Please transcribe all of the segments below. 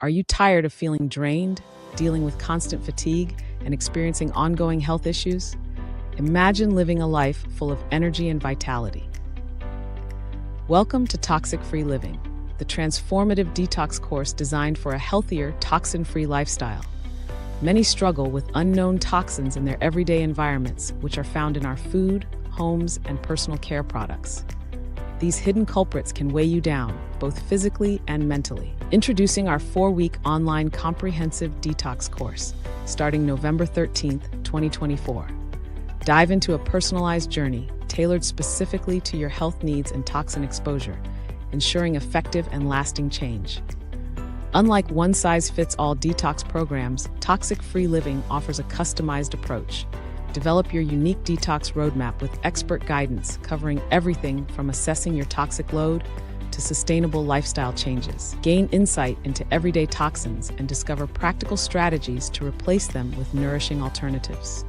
Are you tired of feeling drained, dealing with constant fatigue, and experiencing ongoing health issues? Imagine living a life full of energy and vitality. Welcome to Toxic-Free Living, the transformative detox course designed for a healthier, toxin-free lifestyle. Many struggle with unknown toxins in their everyday environments, which are found in our food, homes, and personal care products. These hidden culprits can weigh you down, both physically and mentally. Introducing our 4-week online comprehensive detox course, starting November 13th, 2024. Dive into a personalized journey, tailored specifically to your health needs and toxin exposure, ensuring effective and lasting change. Unlike one-size-fits-all detox programs, Toxic-Free Living offers a customized approach. Develop your unique detox roadmap with expert guidance covering everything from assessing your toxic load to sustainable lifestyle changes. Gain insight into everyday toxins and discover practical strategies to replace them with nourishing alternatives.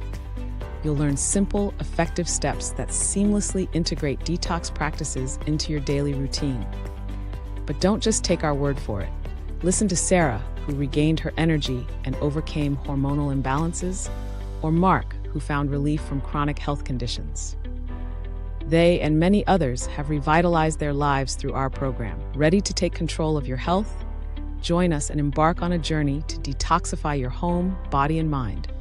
You'll learn simple, effective steps that seamlessly integrate detox practices into your daily routine. But don't just take our word for it. Listen to Sarah, who regained her energy and overcame hormonal imbalances, or Mark, who found relief from chronic health conditions. They and many others have revitalized their lives through our program. Ready to take control of your health? Join us and embark on a journey to detoxify your home, body, and mind.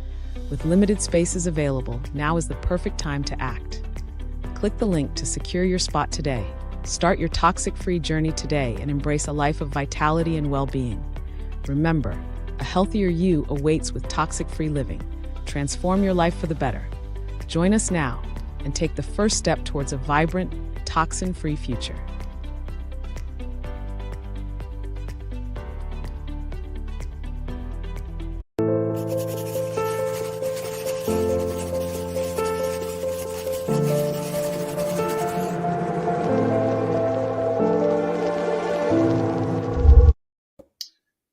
With limited spaces available, now is the perfect time to act. Click the link to secure your spot today. Start your toxic-free journey today and embrace a life of vitality and well-being. Remember, a healthier you awaits with Toxic-Free Living. Transform your life for the better. Join us now and take the first step towards a vibrant, toxin-free future.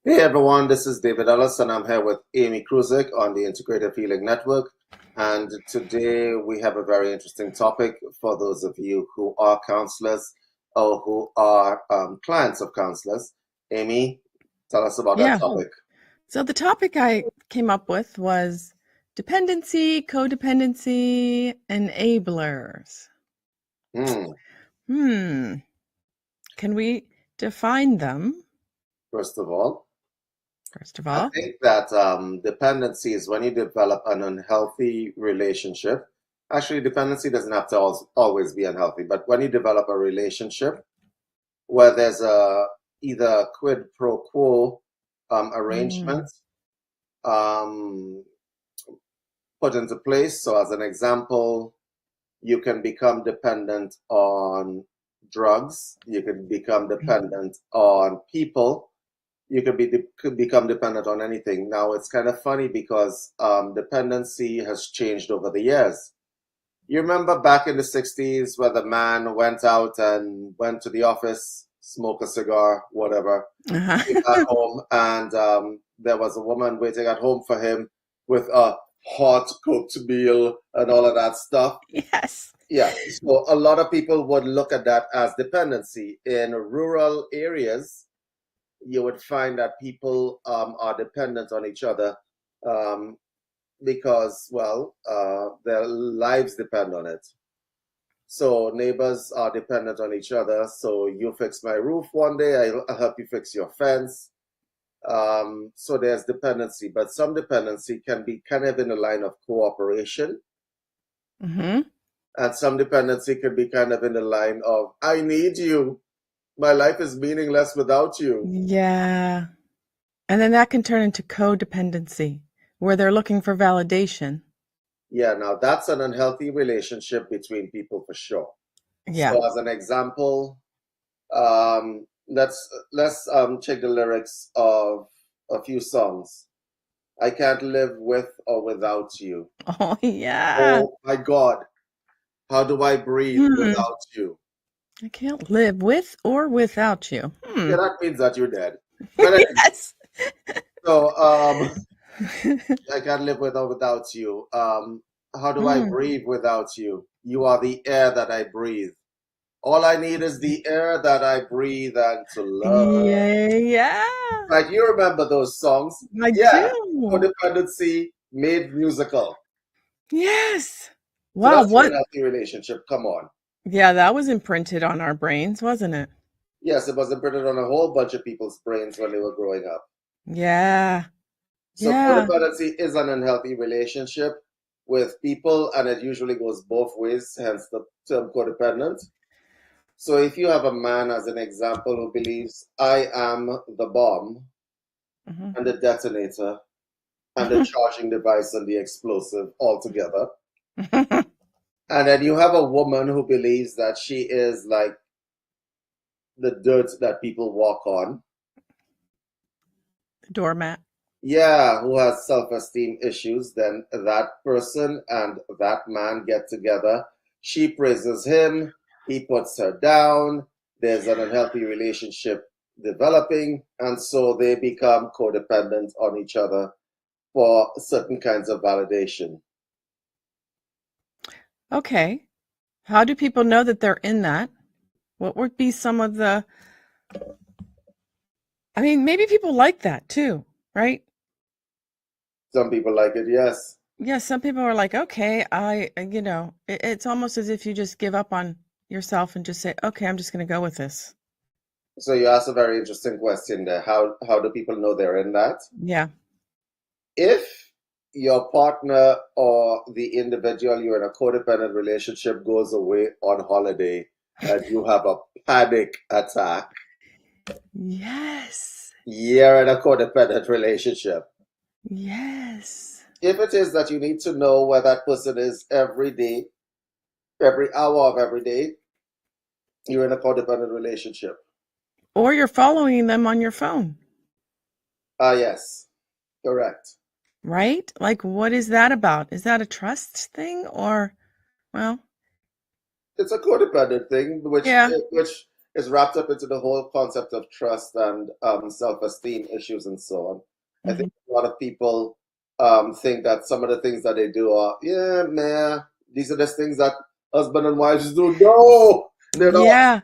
Hey everyone, this is David Ellis and I'm here with Amy Kruzik on the Integrative Healing Network. And today we have a very interesting topic for those of you who are counselors or who are clients of counselors. Amy, tell us about that topic. So the topic I came up with was dependency, codependency, enablers. Can we define them? First of all, I think that dependency is when you develop an unhealthy relationship. Actually, dependency doesn't have to always be unhealthy, but when you develop a relationship where there's either a quid pro quo arrangement put into place. So as an example, you can become dependent on drugs, you can become dependent on people, you could become dependent on anything. Now, it's kind of funny because dependency has changed over the years. You remember back in the 60s where the man went out and went to the office, smoke a cigar, whatever, came back home, and there was a woman waiting at home for him with a hot cooked meal and all of that stuff. Yes. Yeah, so a lot of people would look at that as dependency. In rural areas, you would find that people are dependent on each other because, well, their lives depend on it. So neighbors are dependent on each other. So you fix my roof one day, I'll help you fix your fence. So there's dependency, but some dependency can be kind of in the line of cooperation. And some dependency can be kind of in the line of, I need you. My life is meaningless without you. Yeah. And then that can turn into codependency, where they're looking for validation. Yeah, now that's an unhealthy relationship between people for sure. Yeah. So as an example, let's check the lyrics of a few songs. I can't live with or without you. Oh, yeah. Oh my God. How do I breathe without you? I can't live with or without you. Yeah, that means that you're dead. But Yes. So I can't live with or without you. How do I breathe without you? You are the air that I breathe. All I need is the air that I breathe and to love. Yeah, Like, you remember those songs? I Yeah, do. Codependency made musical. Yes. So Wow, that's your what? healthy relationship. Come on. Yeah, that was imprinted on our brains, wasn't it? Yes, it was imprinted on a whole bunch of people's brains when they were growing up. Yeah. So Yeah. codependency is an unhealthy relationship with people, and it usually goes both ways, hence the term codependent. So if you have a man, as an example, who believes I am the bomb Mhm. and the detonator and the charging device and the explosive all together, and then you have a woman who believes that she is like the dirt that people walk on, The doormat. yeah, who has self-esteem issues, then that person and that man get together. She praises him, he puts her down. There's an unhealthy relationship developing, and so they become codependent on each other for certain kinds of validation. Okay. How do people know that they're in that? What would be some of the, I mean, maybe people like that too, right? Some people like it, yes. Yeah, some people are like, okay, it's almost as if you just give up on yourself and just say, okay, I'm just going to go with this. So you asked a very interesting question there. How do people know they're in that? Yeah. If your partner or the individual you're in a codependent relationship goes away on holiday and you have a panic attack, Yes. you're in a codependent relationship. Yes. If it is that you need to know where that person is every day, every hour of every day, you're in a codependent relationship. Or you're following them on your phone, Ah, yes, correct. right? Like, what is that about? Is that a trust thing or, well, It's a codependent thing, yeah. which is wrapped up into the whole concept of trust and self-esteem issues and so on. I think Mhm. a lot of people think that some of the things that they do are, yeah, man, these are the things that husband and wives do. No, they're not. Yeah.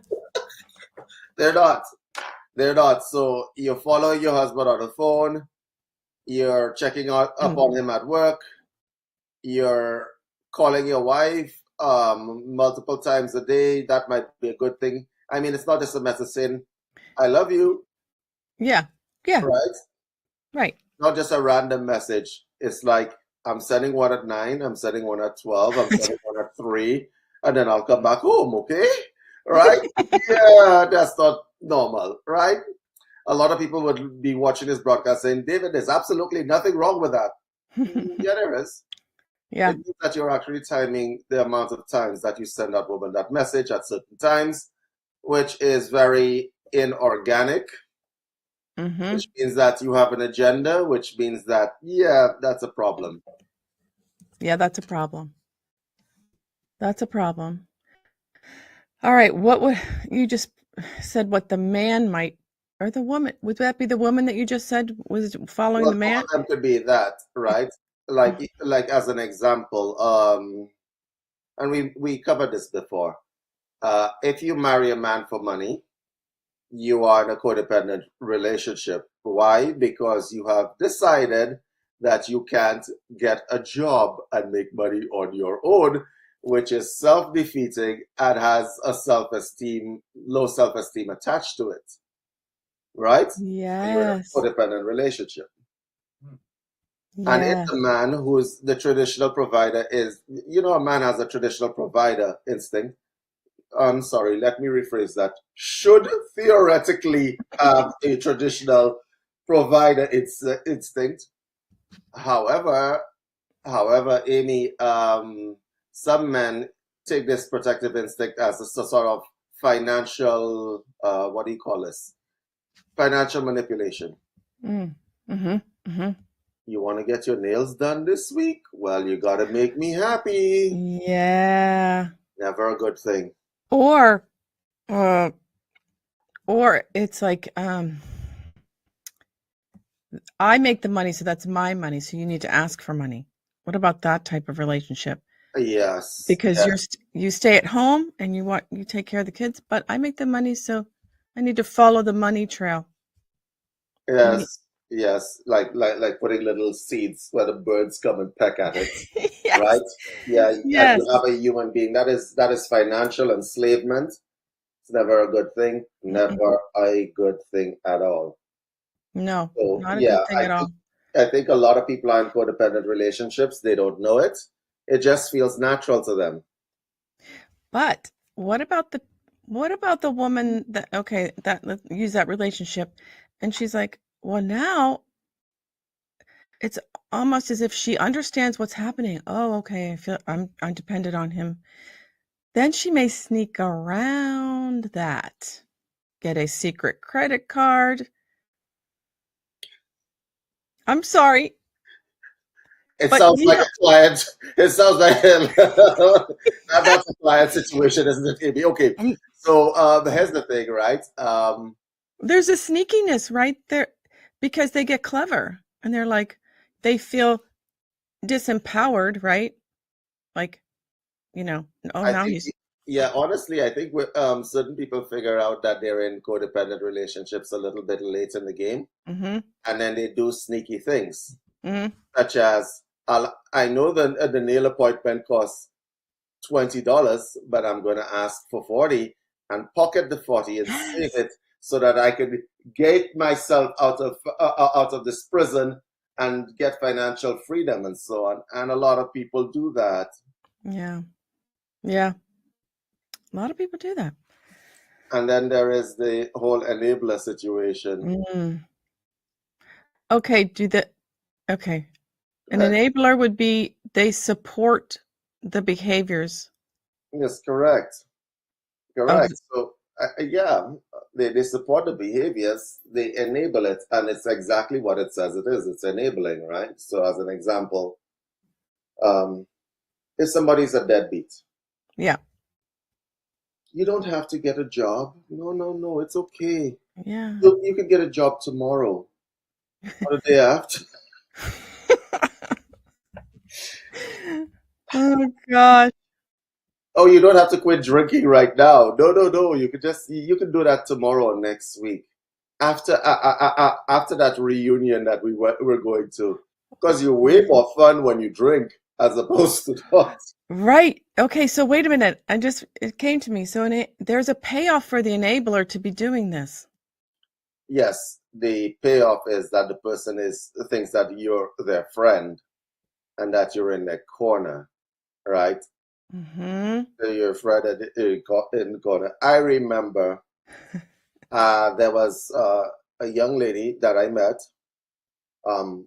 They're not. They're not. So you're following your husband on the phone. You're checking out up on him at work. You're calling your wife multiple times a day. That might be a good thing. I mean, it's not just a message saying, I love you, Yeah. Yeah. right? Right. Not just a random message. It's like, I'm sending one at 9, I'm sending one at 12, I'm sending one at 3, and then I'll come back home, okay? Right? Yeah, that's not normal, right? A lot of people would be watching this broadcast saying, David, there's absolutely nothing wrong with that. Yeah, there is. Yeah. It means that you're actually timing the amount of times that you send that woman that message at certain times, which is very inorganic, Mm-hmm. which means that you have an agenda, which means that, yeah, that's a problem. Yeah, that's a problem. That's a problem. All right. What would you just said what the man might or the woman, would that be the woman that you just said was following Well, the man? both of them could be that, right? Like as an example, and we covered this before. If you marry a man for money, you are in a codependent relationship. Why? Because you have decided that you can't get a job and make money on your own, which is self-defeating and has a low self-esteem attached to it, right? So you're in a Yes. codependent relationship. And if Yeah. the man who's the traditional provider is, a man has a traditional provider instinct. I'm sorry, let me rephrase that. Should theoretically have a traditional provider instinct. However, Amy, some men take this protective instinct as a sort of financial, what do you call this? Financial manipulation. Mm. Mm-hmm. Mm-hmm. You want to get your nails done this week? Well, you got to make me happy. Yeah. Never a good thing. Or uh or it's like I make the money, so that's my money, so you need to ask for money. What about that type of relationship? Yes. because Yes. you stay at home and you take care of the kids, but I make the money, so I need to follow the money trail. I need, Yes. Yes. Like putting little seeds where the birds come and peck at it. yes, Right? Yeah. And yes. you have a human being. That is financial enslavement. It's never a good thing. Mm-mm. Never a good thing at all. No, So not a yeah, good thing at all. I think a lot of people are in codependent relationships. They don't know it. It just feels natural to them. But what about the woman that okay, that let's use that relationship, and she's like, well, now it's almost as if she understands what's happening. Oh, okay, I feel I'm dependent on him. Then she may sneak around that, get a secret credit card. I'm sorry, It but sounds like a client. It sounds like that's a client situation, isn't it, Amy? Okay. um, So here's the thing, right? there's a sneakiness right there because they get clever and they're like, they feel disempowered, right? Like, oh, I now think, he's, yeah, honestly, I think certain people figure out that they're in codependent relationships a little bit late in the game, mm-hmm, and then they do sneaky things, mm-hmm. such as I know the nail appointment costs $20, but I'm going to ask for 40 and pocket the 40 and save Yes. it so that I can get myself out of this prison and get financial freedom and so on. And a lot of people do that. Yeah. Yeah. A lot of people do that. And then there is the whole enabler situation. Mm. Okay. Okay. An That enabler would be they support the behaviors is correct. of, Correct. So, yeah, they support the behaviors, they enable it, and it's exactly what it says it is. It's enabling, right? So, as an example, um, if somebody's a deadbeat, yeah. you don't have to get a job. No, no, no, it's okay. Yeah. You can get a job tomorrow or the day after. Oh gosh. Oh, you don't have to quit drinking right now. No, no, no. You can do that tomorrow or next week after that reunion that we're going to, because you're way more fun when you drink as opposed to not. Right. Okay. So wait a minute. It came to me. So there's a payoff for the enabler to be doing this. Yes, the payoff is that the person thinks that you're their friend and that you're in their corner, right? Mm-hmm. So you're afraid that in the corner. I remember there was a young lady that I met.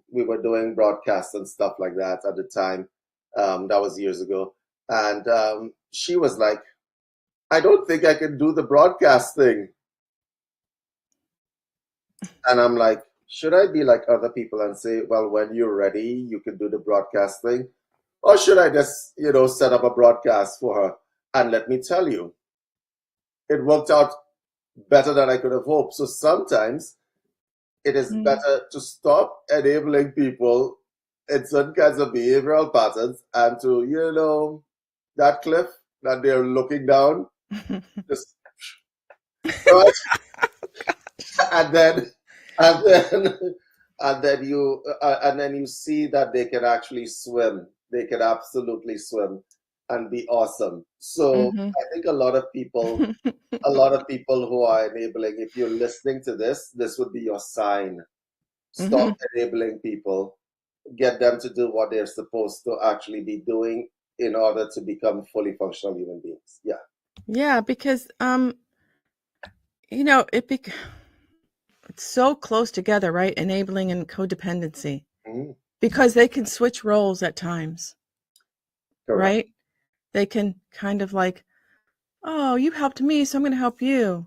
We were doing broadcasts and stuff like that at the time. That was years ago. And she was like, I don't think I can do the broadcast thing. And I'm like, should I be like other people and say, well, when you're ready, you can do the broadcast thing? Or should I just, set up a broadcast for her? And let me tell you, it worked out better than I could have hoped. So sometimes it is better to stop enabling people in certain kinds of behavioral patterns and to, that cliff that they're looking down, just right? And then, and then, and then you see that they can actually swim. They can absolutely swim and be awesome. So Mm-hmm. I think a lot of people who are enabling, if you're listening to this would be your sign. Mm-hmm. Stop enabling people. Get them to do what they're supposed to actually be doing in order to become fully functional human beings. Yeah. Yeah, because it's so close together, right? Enabling and codependency. Mhm. Because they can switch roles at times, Correct. right? They can kind of like, oh, you helped me, so I'm going to help you.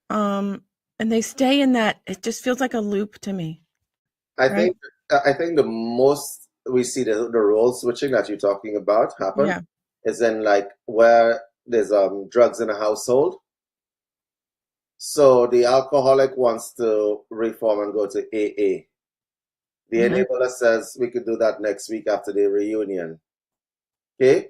And they stay in that. It just feels like a loop to me, I right? think I think the most we see the role switching that you're talking about happen Yeah. is in like where there's drugs in a household. So the alcoholic wants to reform and go to AA. The Mm-hmm. enabler says we could do that next week after the reunion. Okay?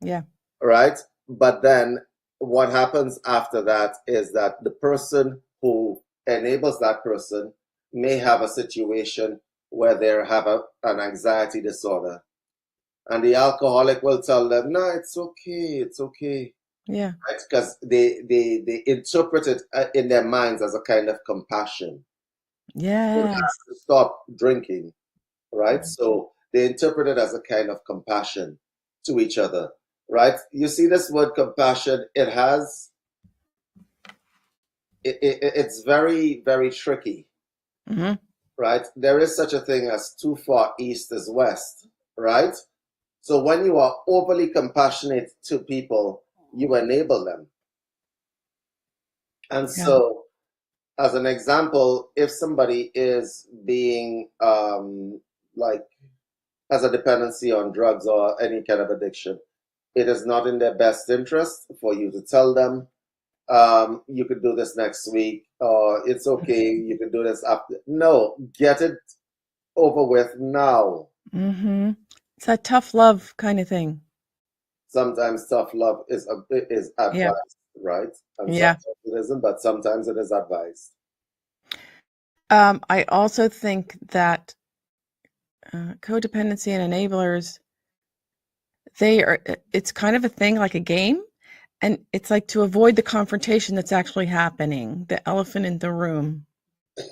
Yeah. Right? But then what happens after that is that the person who enables that person may have a situation where they have an anxiety disorder. And the alcoholic will tell them, no, it's okay, it's okay. Yeah. Right? Because they interpret it in their minds as a kind of compassion. They have Yes. to stop drinking, right? So they interpret it as a kind of compassion to each other, right? You see this word compassion, it's very, very tricky, Mm-hmm. right? There is such a thing as too far east is west, right? So when you are overly compassionate to people, you enable them. And Yeah. so, as an example, if somebody is being like has a dependency on drugs or any kind of addiction, it is not in their best interest for you to tell them, you could do this next week, or it's okay, you can do this after. No, get it over with now. Mm-hmm. It's that tough love kind of thing. Sometimes tough love is Yeah. advised, right? And Yeah. sometimes it isn't, but sometimes it is advised. I also think that codependency and enablers, it's kind of a thing like a game. And it's like to avoid the confrontation that's actually happening, the elephant in the room. More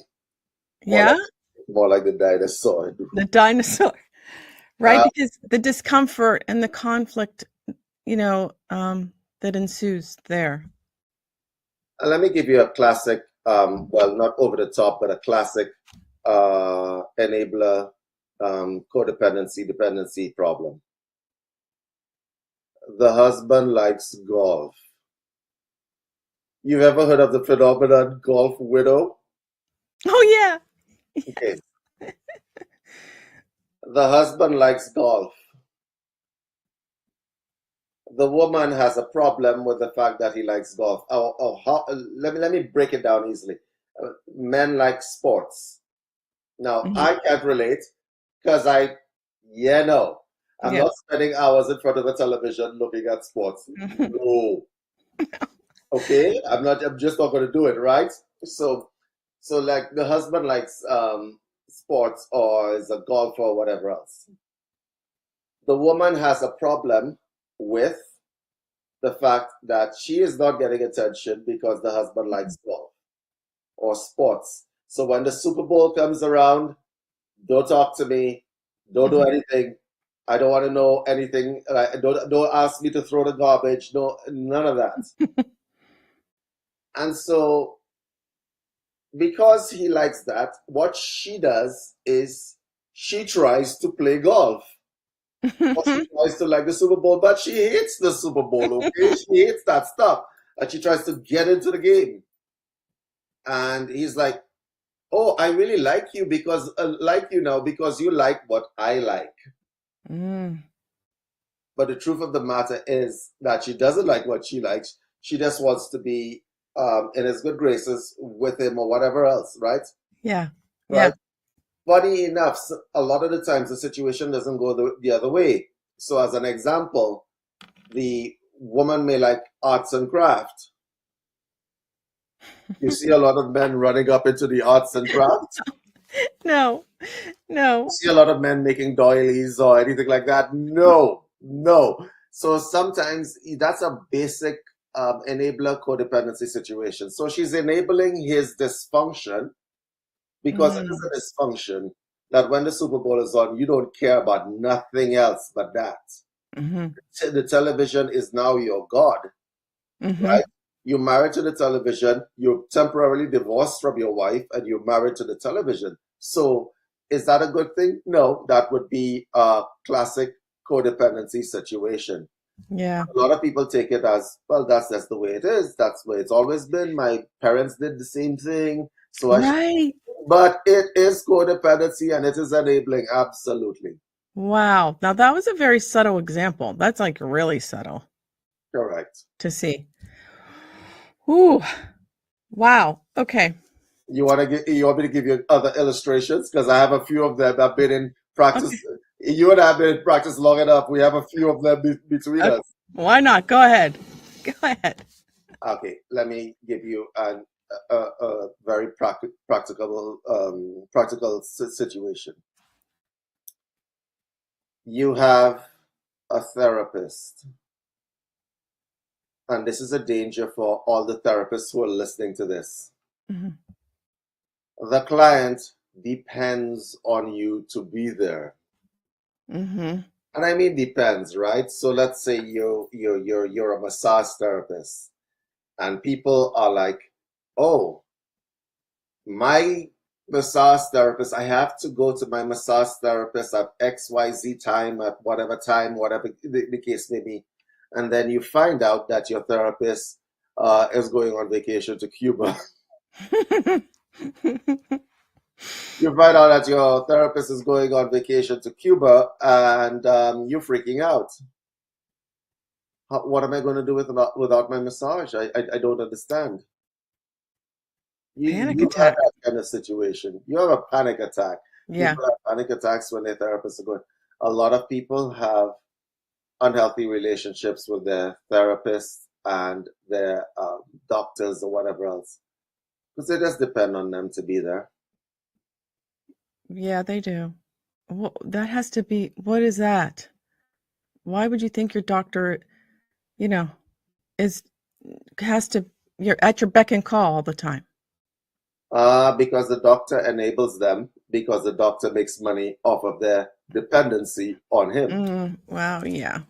Yeah? like, more like the dinosaur. The dinosaur. Right? Because the discomfort and the conflict, that ensues there. Let me give you a classic, well, not over the top, but a classic enabler codependency dependency problem. The husband likes golf. You've ever heard of the phenomenon golf widow? Oh, yeah. Okay. The husband likes golf. The woman has a problem with the fact that he likes golf. Let me break it down easily. Men like sports. Now, Mhm. I can't relate because I'm Yeah. not spending hours in front of a television looking at sports. No. Okay? I'm just not going to do it, right? So like the husband likes sports or is a golfer or whatever else. The woman has a problem with the fact that she is not getting attention because the husband likes golf or sports. So when the Super Bowl comes around, don't talk to me, don't do anything. I don't want to know anything. Don't ask me to throw the garbage. No, none of that. And so, because he likes that, what she does is she tries to play golf. Or she tries to like the Super Bowl, but she hates the Super Bowl, okay? She hates that stuff. And she tries to get into the game. And he's like, oh, I really like you because now because you like what I like. But the truth of the matter is that she doesn't like what she likes. She just wants to be in his good graces with him or whatever else, right? Yeah. Right. Funny enough, a lot of the times the situation doesn't go the other way. So, as an example, the woman may like arts and craft. You see a lot of men running up into the arts and crafts. No. You see a lot of men making doilies or anything like that. No. So sometimes that's a basic enabler codependency situation. So she's enabling his dysfunction because it is a dysfunction that when the Super Bowl is on, you don't care about nothing else but that. The television is now your God, right? You're married to the television, you're temporarily divorced from your wife, and you're married to the television. So is that a good thing? No, that would be a classic codependency situation. Yeah. A lot of people take it as, well, that's just the way it is. That's the way it's always been. My parents did the same thing. So but it is codependency and it is enabling, absolutely. Wow. Now that was a very subtle example. That's like really subtle. Correct. To see. Ooh. Wow. Okay. You want me to give you other illustrations? Because I have a few of them. I've been in practice. Okay. You and I have been in practice long enough. We have a few of them between us. Why not? Go ahead. Go ahead. Okay, let me give you a very practical situation. You have a therapist, and this is a danger for all the therapists who are listening to this. Mhm. The client depends on you to be there. Mm-hmm. And I mean depends, right? So let's say you're a massage therapist, and people are like, oh, my massage therapist, I have to go to my massage therapist at XYZ time, at whatever time, whatever the case may be. And then you find out that your therapist is going on vacation to Cuba. You find out that your therapist is going on vacation to Cuba, and you're freaking out. What am I going to do without my massage? I don't understand. Panic You have attack. that kind of situation. You have a panic attack. Yeah. People have panic attacks when their therapists are going. A lot of people have unhealthy relationships with their therapists and their doctors or whatever else, because they just depend on them to be there. Yeah, they do. Well, that has to be, what is that? Why would you think your doctor, you're at your beck and call all the time? Because the doctor enables them, because the doctor makes money off of their dependency on him. Wow, yeah.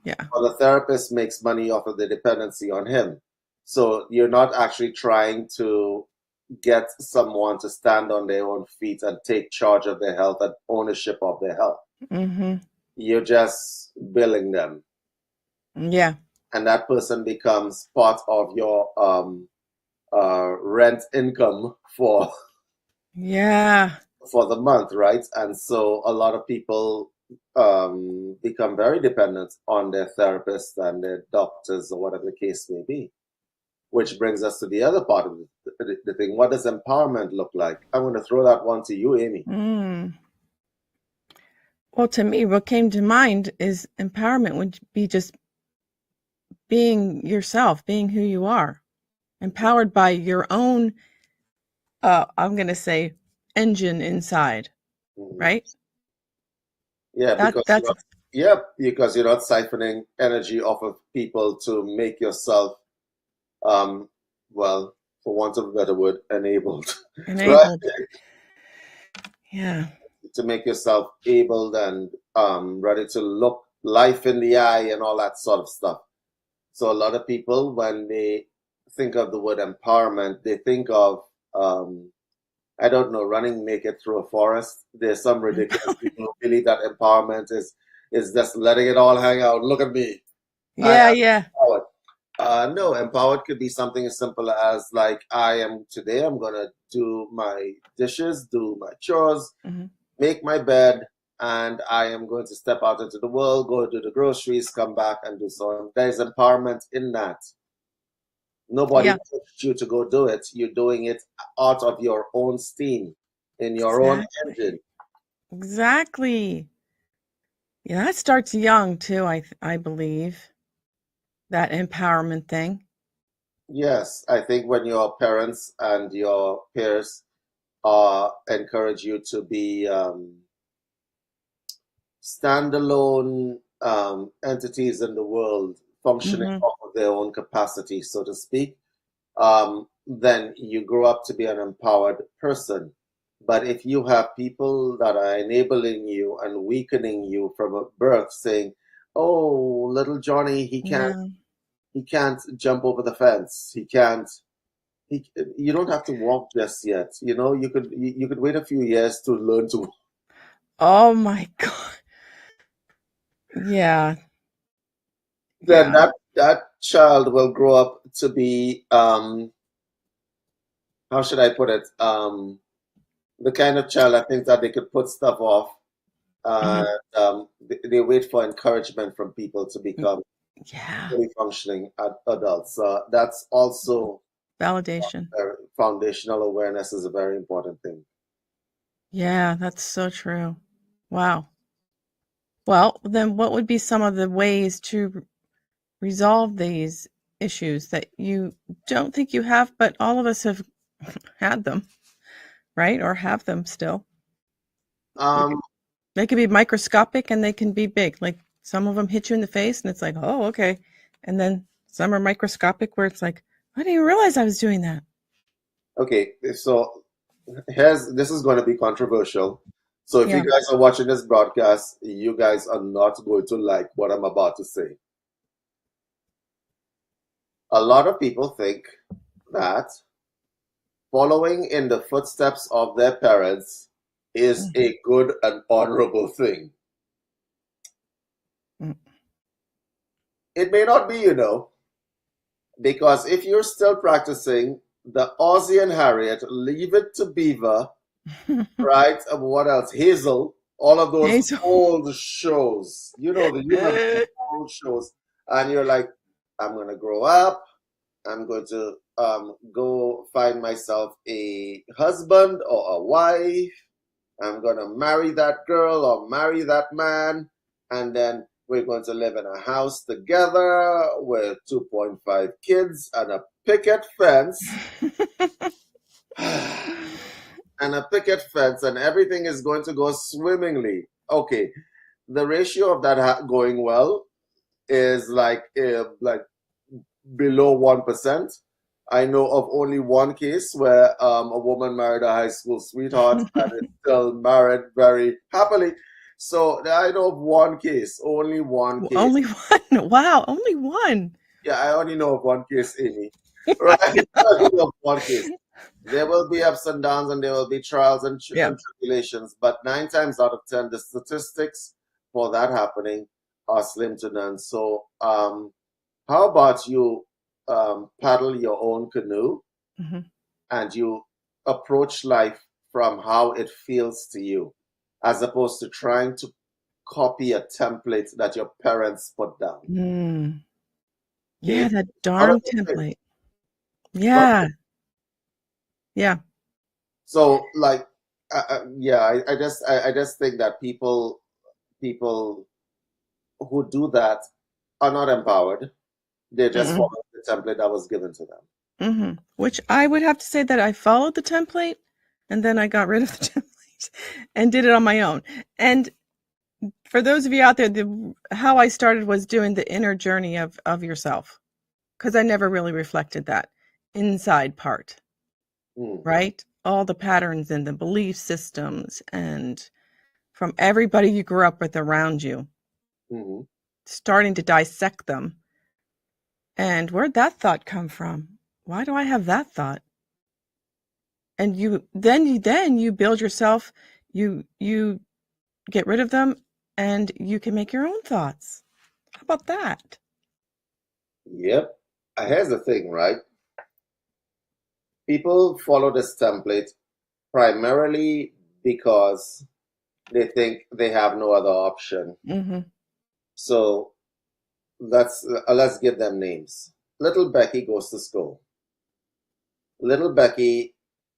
Or the therapist makes money off of the dependency on him. So you're not actually trying to get someone to stand on their own feet and take charge of their health and ownership of their health. Mm-hmm. You're just billing them. Yeah. And that person becomes part of your rent income for the month, right? And so a lot of people become very dependent on their therapists and their doctors or whatever the case may be. Which brings us to the other part of the thing. What does empowerment look like? I'm going to throw that one to you, Amy. Well, to me, what came to mind is empowerment would be just being yourself, being who you are, empowered by your own, I'm going to say, engine inside, right? Yeah, because you're not siphoning energy off of people to make yourself, well, for want of a better word, enabled. Right? Yeah. To make yourself able and ready to look life in the eye and all that sort of stuff. So a lot of people, when they think of the word empowerment, they think of, I don't know, running naked through a forest. There's some ridiculous people who believe that empowerment is just letting it all hang out. Look at me. Yeah. Empowered. No, empowered could be something as simple as like, I'm going to do my dishes, do my chores, make my bed, and I am going to step out into the world, go do the groceries, come back and do so on. There's empowerment in that. Nobody pushed you to go do it. You're doing it out of your own steam, in your own engine. Exactly. Yeah, that starts young too, I believe. That empowerment thing. Yes, I think when your parents and your peers encourage you to be standalone entities in the world, functioning off of their own capacity, so to speak, then you grow up to be an empowered person. But if you have people that are enabling you and weakening you from birth, saying, "Oh, little Johnny, he can't jump over the fence. You don't have to walk just yet. You could wait a few years to learn to walk." Oh my God. Yeah. Then that child will grow up to be, how should I put it? The kind of child I think that they could put stuff off, and they wait for encouragement from people to become fully functioning adults. That's also validation. Foundational awareness is a very important thing. Yeah, that's so true. Wow. Well, then what would be some of the ways to resolve these issues that you don't think you have, but all of us have had them, right? Or have them still. They can be microscopic and they can be big. Like some of them hit you in the face and it's like, oh, okay. And then some are microscopic where it's like, I didn't even realize I was doing that. Okay, so this is going to be controversial. So if Yeah. you guys are watching this broadcast, you guys are not going to like what I'm about to say. A lot of people think that following in the footsteps of their parents is a good and honorable thing. It may not be, because if you're still practicing the Aussie and Harriet, Leave It to Beaver, right? And what else? Hazel, all of those Hazel. old shows, the old shows, and you're like, I'm going to grow up. I'm going to go find myself a husband or a wife. I'm going to marry that girl or marry that man. And then we're going to live in a house together with 2.5 kids and a picket fence. And a picket fence, and everything is going to go swimmingly. Okay, the ratio of that going well is like below 1%. I know of only one case where a woman married a high school sweetheart and is still married very happily. So I know of one case, only one case. Only one? Wow, only one. Yeah, I only know of one case, Amy. Right? I only know of one case. There will be ups and downs and there will be trials and tribulations, but 9 times out of 10, the statistics for that happening are slim to none. So how about you paddle your own canoe and you approach life from how it feels to you, as opposed to trying to copy a template that your parents put down. Yeah, that darn template. Yeah. Yeah. So like, I just think that people who do that are not empowered. They just follow the template that was given to them. Which I would have to say that I followed the template and then I got rid of the template and did it on my own. And for those of you out there, how I started was doing the inner journey of yourself, because I never really reflected that inside part, right? All the patterns and the belief systems and from everybody you grew up with around you, starting to dissect them. And where'd that thought come from? Why do I have that thought? And you build yourself, you get rid of them, and you can make your own thoughts. How about that? Yep. Here's the thing, right? People follow this template primarily because they think they have no other option. So let's give them names. Little Becky goes to school. Little Becky,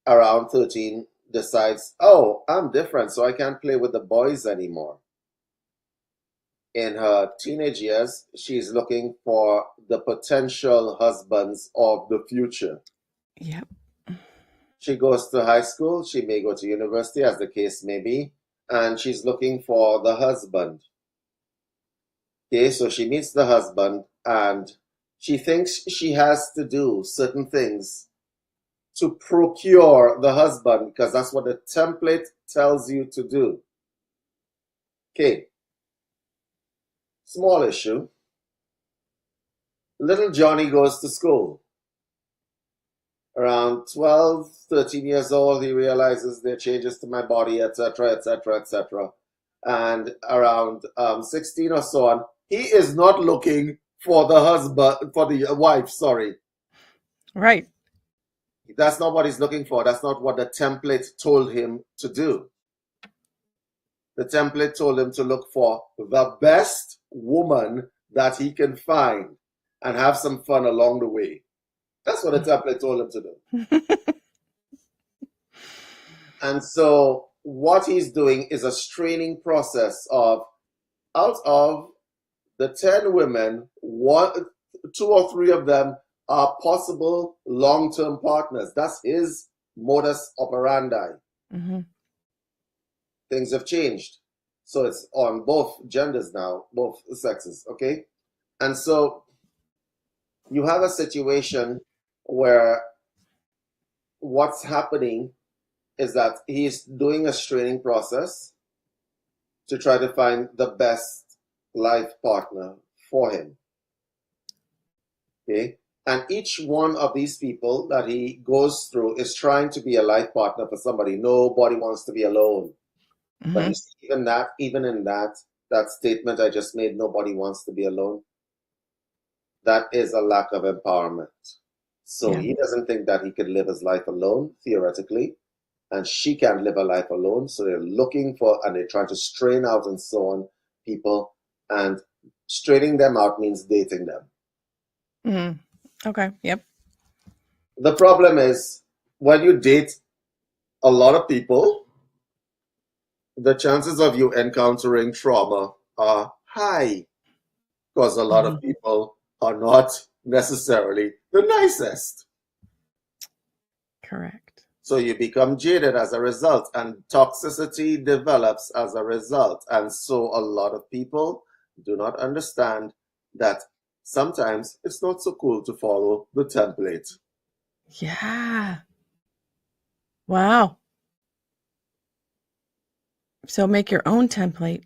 around 13, decides, oh, I'm different, so I can't play with the boys anymore. In her teenage years, she's looking for the potential husbands of the future. Yep. She goes to high school, she may go to university, as the case may be, and she's looking for the husband. Okay, so she meets the husband, and she thinks she has to do certain things to procure the husband, because that's what the template tells you to do. Okay. Small issue. Little Johnny goes to school. Around 12, 13 years old, he realizes there are changes to my body, etc., etc., etc. And around 16 or so on, he is not looking for the husband, for the wife, sorry. Right. That's not what he's looking for. That's not what the template told him to do. The template told him to look for the best woman that he can find and have some fun along the way. That's what the template told him to do. And so what he's doing is a straining process of out of the 10 women, 2 or 3 of them are possible long-term partners. That's his modus operandi. Mm-hmm. Things have changed. So it's on both genders now, both sexes, okay? And so you have a situation where what's happening is that he's doing a screening process to try to find the best life partner for him. Okay? And each one of these people that he goes through is trying to be a life partner for somebody. Nobody wants to be alone. Mm-hmm. But you see, even in that statement I just made, nobody wants to be alone. That is a lack of empowerment. So he doesn't think that he could live his life alone, theoretically, and she can't live a life alone. So they're looking for, and they're trying to strain out and so on people, and straining them out means dating them. Mm-hmm. Okay. Yep. The problem is when you date a lot of people, the chances of you encountering trauma are high because a lot of people are not necessarily the nicest. Correct. So you become jaded as a result, and toxicity develops as a result. And so a lot of people do not understand that sometimes it's not so cool to follow the template. Yeah. Wow. So make your own template.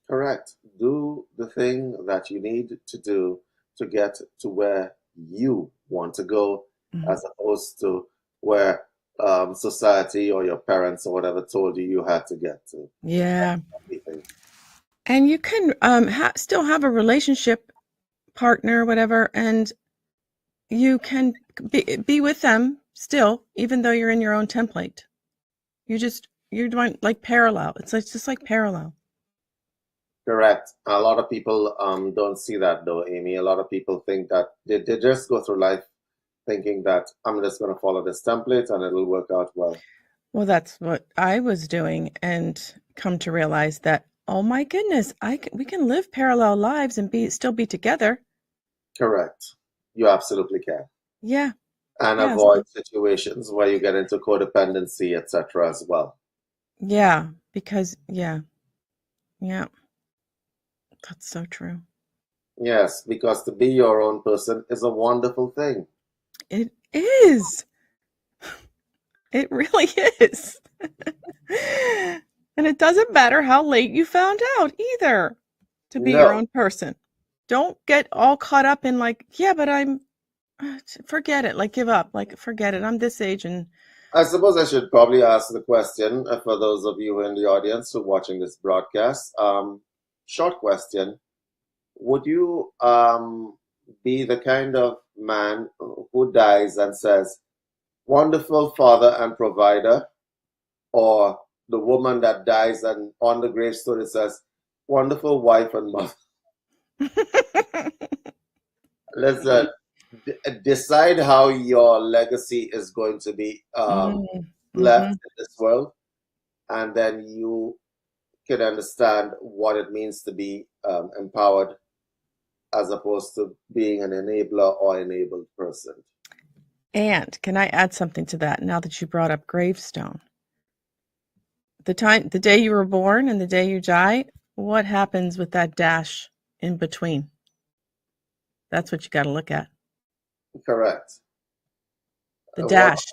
Correct. Do the thing that you need to do to get to where you want to go, as opposed to where society or your parents or whatever told you had to get to. Yeah. And you can still have a relationship partner, whatever, and you can be with them still, even though you're in your own template. You're doing like parallel. It's just like parallel. Correct. A lot of people don't see that though, Amy. A lot of people think that they just go through life thinking that I'm just going to follow this template and it'll work out well. Well, that's what I was doing, and come to realize that, oh my goodness, we can live parallel lives and still be together. Correct. You absolutely can. Yeah. And avoid situations where you get into codependency, etc. as well. Yeah, because yeah. That's so true. Yes, because to be your own person is a wonderful thing. It is. It really is. And it doesn't matter how late you found out either to be your own person. Don't get all caught up in like, yeah, but forget it, like give up, like forget it. I'm this age. And I suppose I should probably ask the question for those of you in the audience who are watching this broadcast. Short question. Would you be the kind of man who dies and says, wonderful father and provider, or the woman that dies and on the gravestone it says, wonderful wife and mother? Let's decide how your legacy is going to be left in this world, and then you can understand what it means to be empowered as opposed to being an enabler or enabled person. And can I add something to that now that you brought up gravestone? The day you were born and the day you die, what happens with that dash in between? That's what you got to look at. Correct. The dash.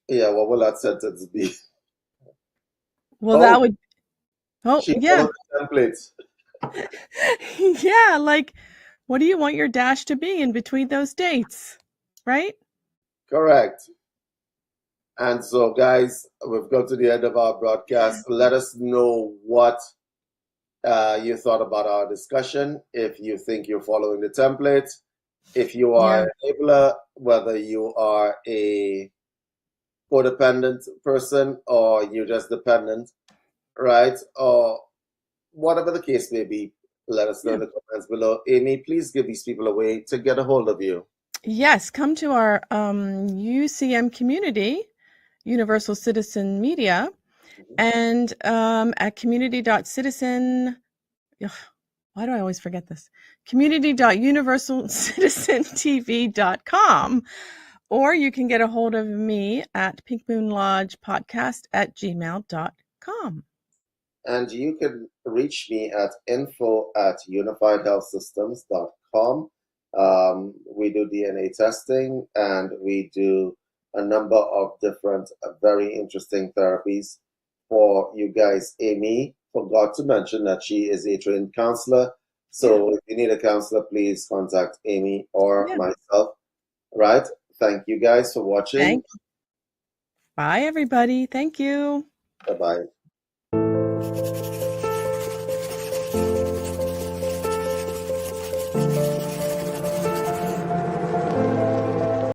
What will that sentence be? Well, that would. Oh, yeah. Templates. Yeah, like, what do you want your dash to be in between those dates, right? Correct. And so, guys, we've come to the end of our broadcast. Let us know what you thought about our discussion. If you think you're following the template, if you are an enabler, whether you are a codependent person or you're just dependent, right? Or whatever the case may be, let us know in the comments below. Amy, please give these people a way to get a hold of you. Yes, come to our UCM community, Universal Citizen Media, and at community.citizen, why do I always forget this? community.universalcitizentv.com. Or you can get a hold of me at pinkmoonlodgepodcast@gmail.com. And you can reach me at info@unifiedhealthsystems.com. We do DNA testing, and we do a number of different very interesting therapies for you guys. Amy forgot to mention that she is a trained counselor. So if you need a counselor, please contact Amy or myself. Right? Thank you guys for watching. Bye, everybody. Thank you. Bye-bye.